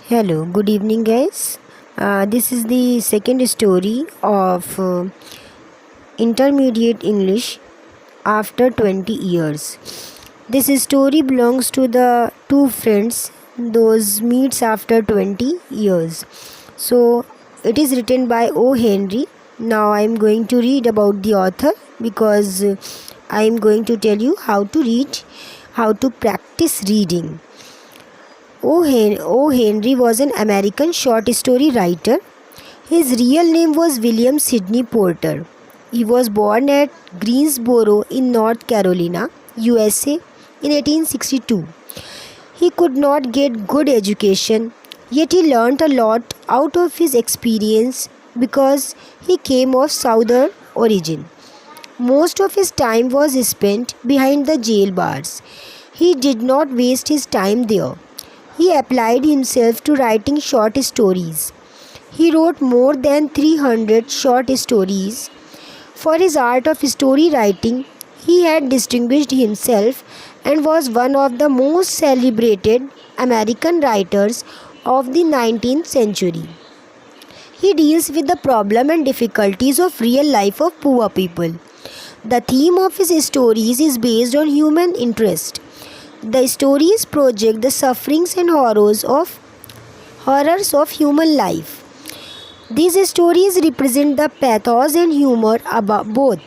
Hello, good evening, guys. This is the second story of Intermediate English after 20 years. This story belongs to the two friends, those meets after 20 years. So, it is written by O. Henry. Now, I am going to read about the author because I am going to tell you how to read, how to practice reading. O. Henry was an American short story writer. His real name was William Sidney Porter. He was born at Greensboro in North Carolina, USA in 1862. He could not get good education, yet he learnt a lot out of his experience because he came of Southern origin. Most of his time was spent behind the jail bars. He did not waste his time there. He applied himself to writing short stories. He wrote more than 300 short stories. For his art of story writing, he had distinguished himself and was one of the most celebrated American writers of the 19th century. He deals with the problem and difficulties of real life of poor people. The theme of his stories is based on human interest. The stories project the sufferings and horrors of human life. These stories represent the pathos and humor about both.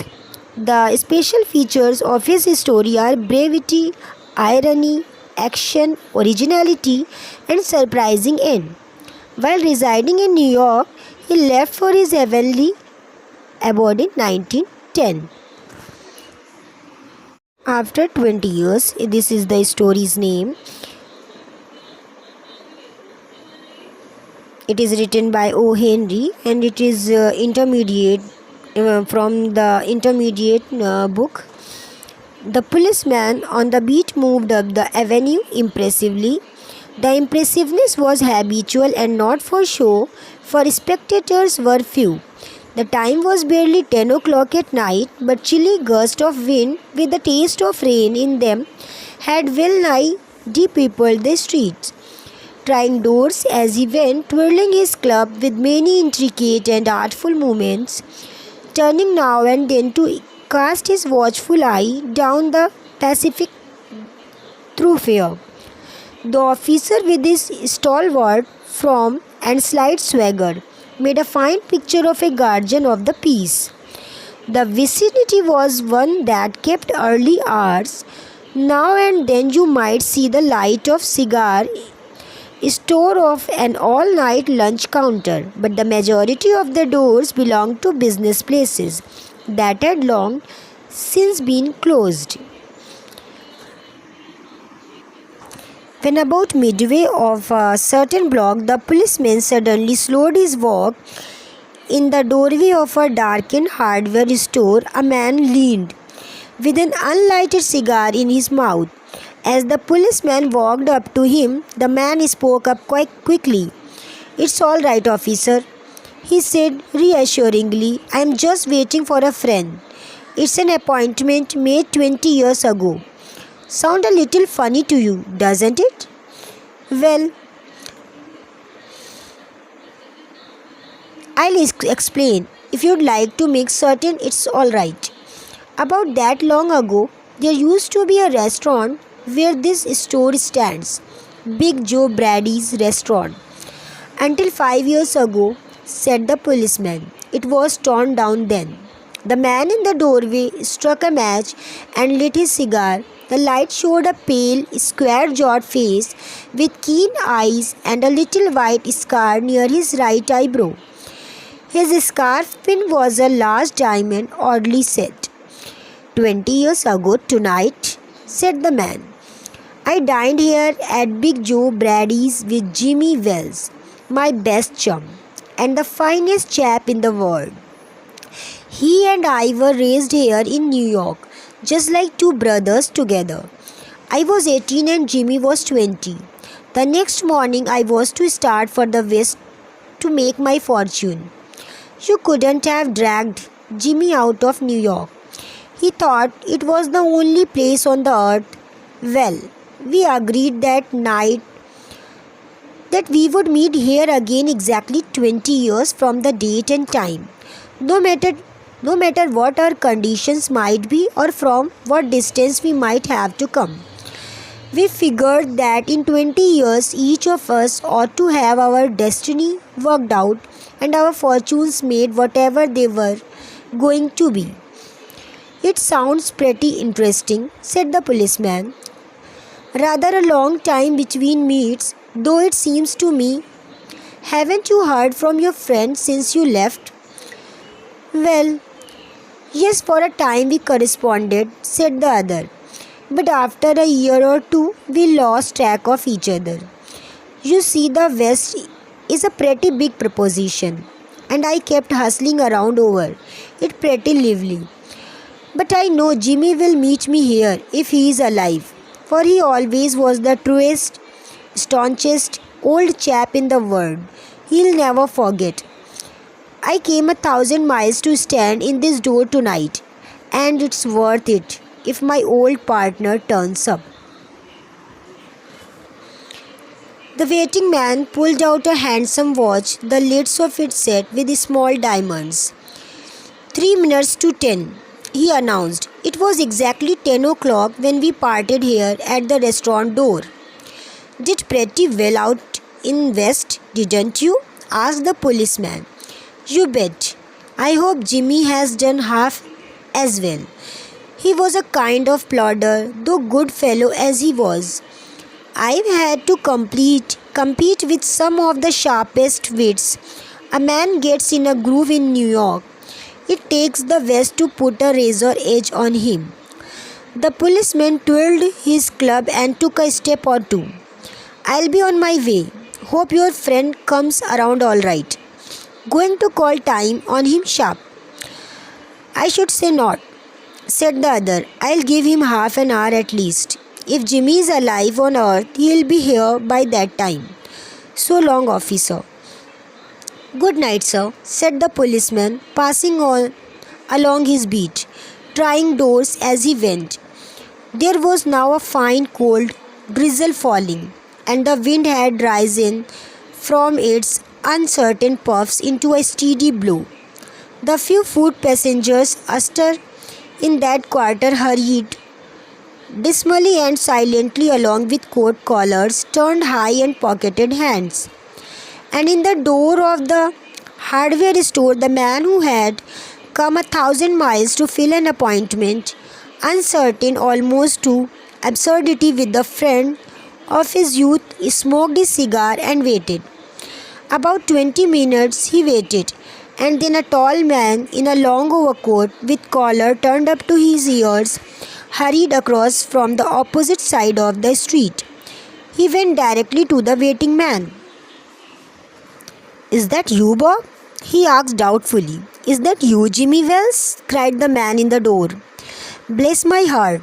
The special features of his story are brevity, irony, action, originality, and surprising end. While residing in New York, he left for his heavenly abode in 1910. After 20 years, this is the story's name. It is written by O. Henry and it is intermediate from the intermediate book. The policeman on the beat moved up the avenue impressively. The impressiveness was habitual and not for show, for spectators were few. The time was barely 10 o'clock at night, but chilly gusts of wind with the taste of rain in them had well nigh de-peopled the streets. Trying doors as he went, twirling his club with many intricate and artful movements, turning now and then to cast his watchful eye down the Pacific thoroughfare. The officer, with his stalwart form and slight swagger, made a fine picture of a guardian of the peace. The vicinity was one that kept early hours. Now and then you might see the light of cigar store of an all-night lunch counter, but the majority of the doors belonged to business places that had long since been closed. When about midway of a certain block, the policeman suddenly slowed his walk. In the doorway of a darkened hardware store, a man leaned, with an unlighted cigar in his mouth. As the policeman walked up to him, the man spoke up quite quickly. "It's all right, officer," he said reassuringly. "I am just waiting for a friend. It's an appointment made 20 years ago. Sound a little funny to you, doesn't it? Well, I'll explain if you'd like to make certain it's all right. About that long ago, there used to be a restaurant where this store stands, Big Joe Brady's restaurant. Until 5 years ago," said the policeman. "It was torn down then." The man in the doorway struck a match and lit his cigar. The light showed a pale, square-jawed face with keen eyes and a little white scar near his right eyebrow. His scarf pin was a large diamond, oddly set. "20 years ago tonight," said the man, "I dined here at Big Joe Brady's with Jimmy Wells, my best chum, and the finest chap in the world. He and I were raised here in New York, just like two brothers together. I was 18 and Jimmy was 20. The next morning I was to start for the West to make my fortune. You couldn't have dragged Jimmy out of New York. He thought it was the only place on the earth. Well, we agreed that night that we would meet here again exactly 20 years from the date and time. No matter no matter what our conditions might be or from what distance we might have to come. We figured that in 20 years each of us ought to have our destiny worked out and our fortunes made whatever they were going to be. It sounds pretty interesting, said the policeman. Rather a long time between meets, though it seems to me. Haven't you heard from your friend since you left? Well, yes, for a time we corresponded, said the other. But after a year or two, we lost track of each other. You see, the West is a pretty big proposition, and I kept hustling around over it pretty lively. But I know Jimmy will meet me here if he is alive, for he always was the truest, staunchest old chap in the world. He'll never forget. I came 1,000 miles to stand in this door tonight, and it's worth it if my old partner turns up. The waiting man pulled out a handsome watch, the lids of it set with small diamonds. 3 minutes to 10, he announced. It was exactly 10 o'clock when we parted here at the restaurant door. Did pretty well out in West, didn't you? Asked the policeman. You bet. I hope Jimmy has done half as well. He was a kind of plodder, though good fellow as he was. I've had to compete with some of the sharpest wits a man gets in a groove in New York. It takes the West to put a razor edge on him. The policeman twirled his club and took a step or two. I'll be on my way. Hope your friend comes around all right. Going to call time on him sharp. I should say not, said the other. I'll give him half an hour at least. If Jimmy is alive on earth, he'll be here by that time. So long, officer. Good night, sir, said the policeman, passing on along his beat, trying doors as he went. There was now a fine cold drizzle falling, and the wind had risen from its uncertain puffs into a steady blow. The few foot passengers astir in that quarter hurried dismally and silently along with coat collars turned high and pocketed hands. And in the door of the hardware store, the man who had come 1,000 miles to fill an appointment, uncertain almost to absurdity with the friend of his youth, smoked his cigar and waited. About 20 minutes he waited, and then a tall man in a long overcoat with collar turned up to his ears hurried across from the opposite side of the street. He went directly to the waiting man. Is that you, Bob? He asked doubtfully. Is that you, Jimmy Wells? Cried the man in the door. Bless my heart,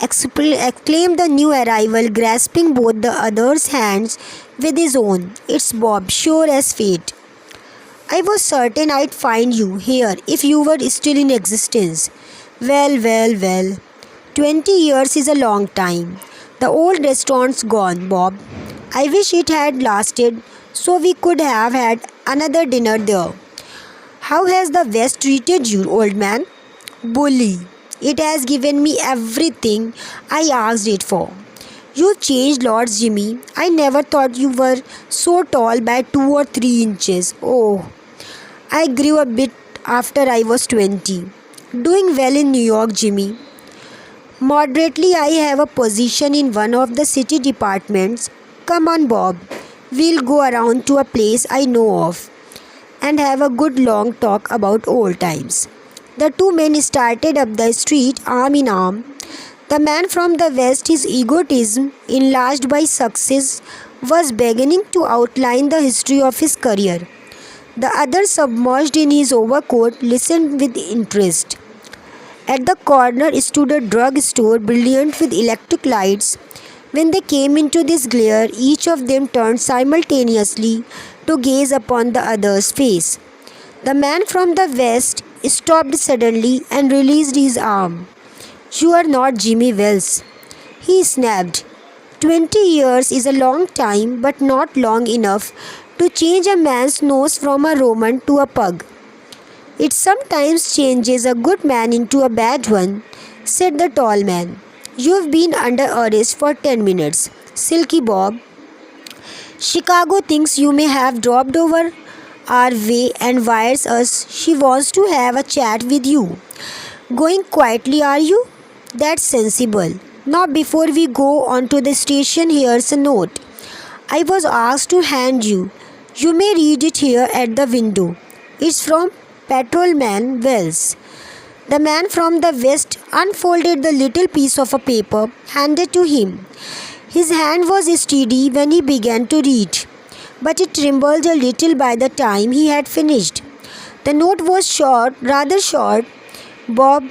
exclaimed the new arrival, grasping both the other's hands with his own. It's Bob, sure as fate. I was certain I'd find you here if you were still in existence. Well. 20 years is a long time. The old restaurant's gone, Bob. I wish it had lasted so we could have had another dinner there. How has the West treated you, old man? Bully. It has given me everything I asked it for. You've changed lots, Jimmy. I never thought you were so tall by 2 or 3 inches. Oh, I grew a bit after I was 20. Doing well in New York, Jimmy. Moderately, I have a position in one of the city departments. Come on, Bob. We'll go around to a place I know of and have a good long talk about old times. The two men started up the street arm in arm. The man from the West, his egotism enlarged by success, was beginning to outline the history of his career. The other, submerged in his overcoat, listened with interest. At the corner stood a drug store brilliant with electric lights. When they came into this glare, each of them turned simultaneously to gaze upon the other's face. The man from the West stopped suddenly and released his arm. You are not Jimmy Wells, he snapped. 20 years is a long time, but not long enough to change a man's nose from a Roman to a pug. It sometimes changes a good man into a bad one, said the tall man. You've been under arrest for 10 minutes, Silky Bob. Chicago thinks you may have dropped over our way and wires us she wants to have a chat with you. Going quietly, are you? That's sensible. Now, before we go on to the station, here's a note I was asked to hand you. You may read it here at the window. It's from Patrolman Wells. The man from the west unfolded the little piece of a paper handed to him. His hand was steady when he began to read, but it trembled a little by the time he had finished. The note was short, rather short. Bob,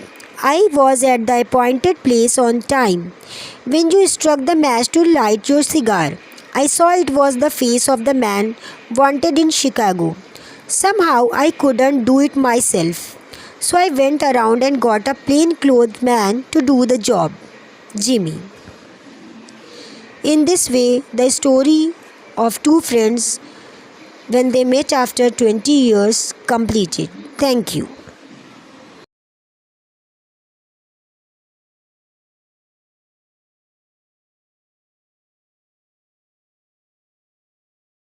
I was at the appointed place on time. When you struck the match to light your cigar, I saw it was the face of the man wanted in Chicago. Somehow I couldn't do it myself. So I went around and got a plain-clothed man to do the job. Jimmy. In this way, the story of two friends when they met after 20 years completed. Thank you.